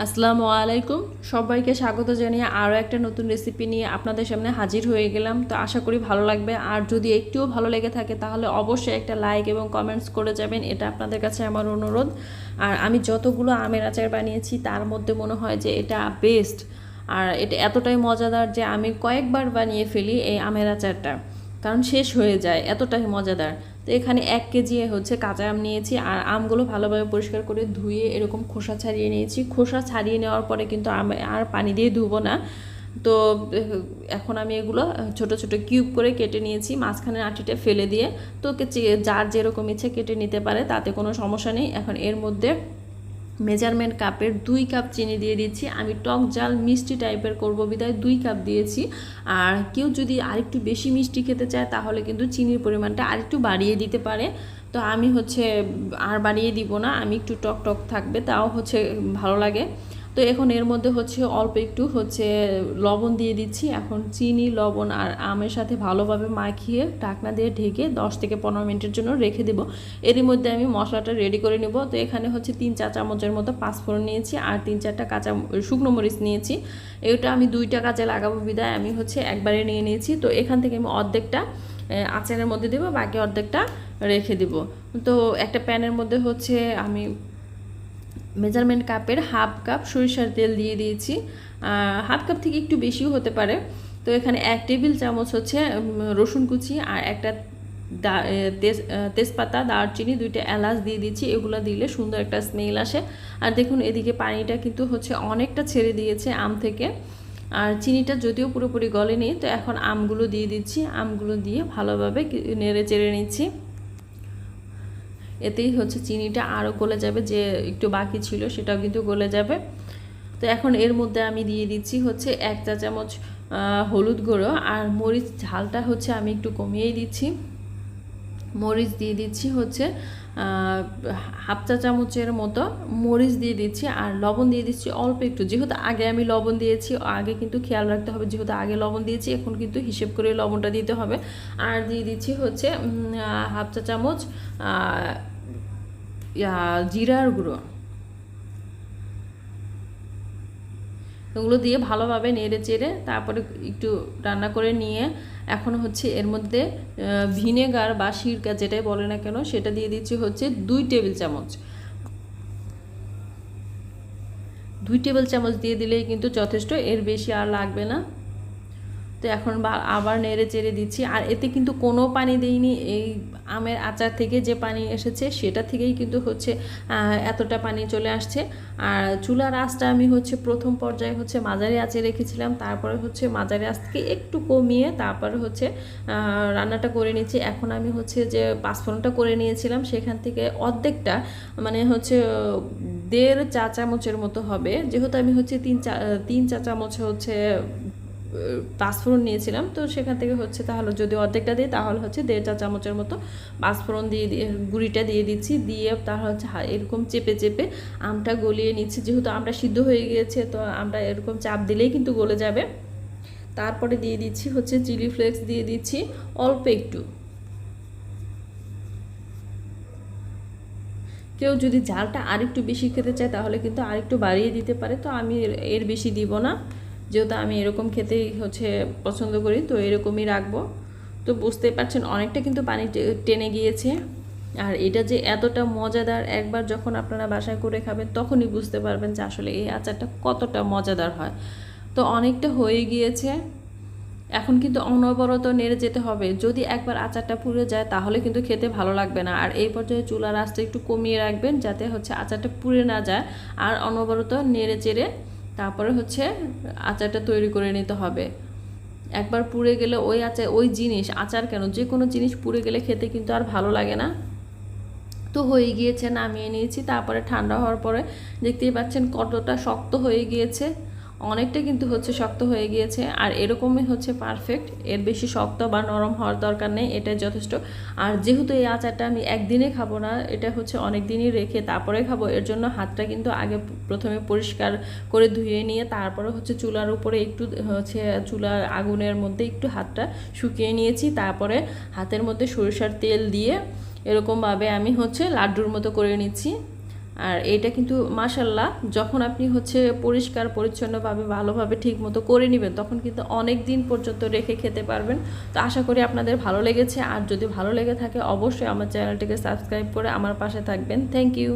আসসালামু আলাইকুম, সবাইকে স্বাগত জানিয়ে আরও একটা নতুন রেসিপি নিয়ে আপনাদের সামনে হাজির হয়ে গেলাম। তো আশা করি ভালো লাগবে, আর যদি একটুও ভালো লেগে থাকে তাহলে অবশ্যই একটা লাইক এবং কমেন্টস করে যাবেন, এটা আপনাদের কাছে আমার অনুরোধ। আর আমি যতগুলো আমের আচার বানিয়েছি তার মধ্যে মনে হয় যে এটা বেস্ট, আর এটা এতটাই মজাদার যে আমি কয়েকবার বানিয়ে ফেলি এই আমের আচারটা, কারণ শেষ হয়ে যায়, এতটাই মজাদার। তো এখানে 1 কেজি হচ্ছে কাঁচা আম নিয়েছি, আর আমগুলো ভালোভাবে পরিষ্কার করে ধুয়ে এরকম খোসা ছাড়িয়ে নিয়েছি। খোসা ছাড়িয়ে নেওয়ার পরে কিন্তু আমি আর পানি দিয়ে ধুবো না। তো এখন আমি এগুলো ছোট ছোট কিউব করে কেটে নিয়েছি, মাঝখানে আঁটিটা ফেলে দিয়ে। তো যার যেরকম ইচ্ছে কেটে নিতে পারে, তাতে কোনো সমস্যা নেই। এখন এর মধ্যে মেজারমেন্ট কাপের 2 কাপ চিনি দিয়ে দিচ্ছি। আমি টক জাল মিষ্টি টাইপের করবো বিধায় 2 কাপ দিয়েছি। আর কেউ যদি আরেকটু বেশি মিষ্টি খেতে চায় তাহলে কিন্তু চিনির পরিমাণটা আরেকটু বাড়িয়ে দিতে পারে। তো আমি আর বাড়িয়ে দিব না, আমি একটু টক টক থাকবে তাও ভালো লাগে। তো এখন এর মধ্যে অল্প একটু লবণ দিয়ে দিচ্ছি। এখন চিনি, লবণ আর আমের সাথে ভালোভাবে মাখিয়ে ঢাকনা দিয়ে ঢেকে 10 থেকে 15 মিনিটের জন্য রেখে দেবো। এরই মধ্যে আমি মশলাটা রেডি করে নেব। তো এখানে 3 চা চামচের মতো পাঁচফোড়ন নিয়েছি, আর 3-4টা শুকনো মরিচ নিয়েছি। এটা আমি 2টা কাজে লাগাবো বিদায় আমি একবারে নিয়ে নিয়েছি। তো এখান থেকে আমি অর্ধেকটা আচারের মধ্যে দেবো, বাকি অর্ধেকটা রেখে দেব। তো একটা প্যানের মধ্যে আমি মেজারমেন্ট কাপের হাফ কাপ সরিষার তেল দিয়ে দিয়েছি। হাফ কাপ থেকে একটু বেশিও হতে পারে। তো এখানে 1 টেবিল চামচ রসুন কুচি, আর একটা তেজপাতা, দারচিনি, 2টা এলাচ দিয়ে দিচ্ছি। এগুলো দিলে সুন্দর একটা স্মেল আসে। আর দেখুন এদিকে পানিটা কিন্তু অনেকটা ছেড়ে দিয়েছে আম থেকে, আর চিনিটা যদিও পুরোপুরি গলেনি। তো এখন আমগুলো দিয়ে দিচ্ছি, আমগুলো দিয়ে ভালোভাবে নেড়ে চেড়ে নিচ্ছি। এতেই চিনিটা আরও গলে যাবে, যে একটু বাকি ছিল সেটাও কিন্তু গলে যাবে। তো এখন এর মধ্যে আমি দিয়ে দিচ্ছি 1 চা চামচ হলুদ গুঁড়ো, আর মরিচ ঝালটা আমি একটু কমিয়েই দিচ্ছি। মরিচ দিয়ে দিচ্ছি হাফ চা চামচের মতো মরিচ দিয়ে দিচ্ছি, আর লবণ দিয়ে দিচ্ছি অল্প একটু। যেহেতু আগে আমি লবণ দিয়েছি, আগে কিন্তু খেয়াল রাখতে হবে, যেহেতু আগে লবণ দিয়েছি এখন কিন্তু হিসেব করে লবণটা দিতে হবে। আর দিয়ে দিচ্ছি হাফ চা চামচ জিরার গুঁড়ো। এগুলো দিয়ে ভালোভাবে নেড়ে চেড়ে তারপরে একটু রান্না করে নিয়ে এখন এর মধ্যে ভিনেগার বা সিরকা যেটাই বলে না কেন সেটা দিয়ে দিচ্ছি 2 টেবিল চামচ। 2 টেবিল চামচ দিয়ে দিলেই কিন্তু যথেষ্ট, এর বেশি আর লাগবে না। তো এখন আবার নেড়ে চেড়ে দিচ্ছি। আর এতে কিন্তু কোনো পানি দেইনি, এই আমের আচার থেকে যে পানি এসেছে সেটা থেকেই কিন্তু এতটা পানি চলে আসছে। আর চুলার আঁচটা আমি প্রথম পর্যায়ে মাঝারি আঁচে রেখেছিলাম, তারপরে মাঝারি আঁচ থেকে একটু কমিয়ে তারপরে রান্নাটা করে নিচ্ছি। এখন আমি যে পাঁচফোড়নটা করে নিয়েছিলাম সেখান থেকে অর্ধেকটা, মানে 1.5 চা চামচের মতো হবে, যেহেতু আমি 3 চা চামচ পাঁচফোড়ন নিয়েছিলাম। তো সেখান থেকে তাহলে যদি অর্ধেকটা দিই তাহলে 1.5 চা চামচের মতো পাঁচফোড়ন দিয়ে গুঁড়িটা দিয়ে দিচ্ছি। দিয়ে তাহলে এরকম চেপে চেপে আমটা গলিয়ে নিচ্ছি। যেহেতু আমটা সিদ্ধ হয়ে গিয়েছে, তো আমটা এরকম চাপ দিলেই কিন্তু গলে যাবে। তারপরে দিয়ে দিচ্ছি চিলি ফ্লেক্স দিয়ে দিচ্ছি অল্প একটু। কেউ যদি ঝালটা আরেকটু বেশি খেতে চায় তাহলে কিন্তু আরেকটু বাড়িয়ে দিতে পারে। তো আমি এর বেশি দিব না, যেহেতু আমি এরকম খেতেই পছন্দ করি, তো এরকমই রাখবো। তো বুঝতেই পারছেন অনেকটা কিন্তু পানি টেনে গিয়েছে। আর এটা যে এতটা মজাদার, একবার যখন আপনারা বাসায় করে খাবেন তখনই বুঝতে পারবেন যে আসলে এই আচারটা কতটা মজাদার হয়। তো অনেকটা হয়ে গিয়েছে, এখন কিন্তু অনবরত নেড়ে যেতে হবে। যদি একবার আচারটা পুড়ে যায় তাহলে কিন্তু খেতে ভালো লাগবে না। আর এই পর্যায়ে চুলার আঁচটা একটু কমিয়ে রাখবেন, যাতে আচারটা পুড়ে না যায়। আর অনবরত নেড়ে চেড়ে তারপরে আচারটা তৈরি করে নিতে হবে। একবার পুড়ে গেলে ওই জিনিস, আচার কেন, যে কোনো জিনিস পুড়ে গেলে খেতে কিন্তু আর ভালো লাগে না। তো হয়ে গিয়েছে, নামিয়ে নিয়েছি। তারপরে ঠান্ডা হওয়ার পরে দেখতেই পাচ্ছেন কতটা শক্ত হয়ে গিয়েছে, অনেকটা কিন্তু শক্ত হয়ে গিয়েছে। আর এরকমই পারফেক্ট, এর বেশি শক্ত বা নরম হওয়ার দরকার নেই, এটাই যথেষ্ট। আর যেহেতু এই আচারটা আমি একদিনে খাবো না, এটা অনেক দিনই রেখে তারপরে খাবো, এর জন্য হাতটা কিন্তু আগে প্রথমে পরিষ্কার করে ধুয়ে নিয়ে তারপরে চুলার উপরে একটু চুলার আগুনের মধ্যে একটু হাতটা শুকিয়ে নিয়েছি। তারপরে হাতের মধ্যে সরিষার তেল দিয়ে এরকমভাবে আমি লাড্ডুর মতো করে নিচ্ছি। আর এইটা কিন্তু মাশাল্লাহ যখন আপনি হচ্ছে পরিষ্কার পরিচ্ছন্নভাবে ভালোভাবে ঠিক মতো করে নেবেন তখন কিন্তু অনেক দিন পর্যন্ত রেখে খেতে পারবেন। তো আশা করি আপনাদের ভালো লেগেছে, আর যদি ভালো লেগে থাকে অবশ্যই আমার চ্যানেলটিকে সাবস্ক্রাইব করে আমার পাশে থাকবেন। Thank you.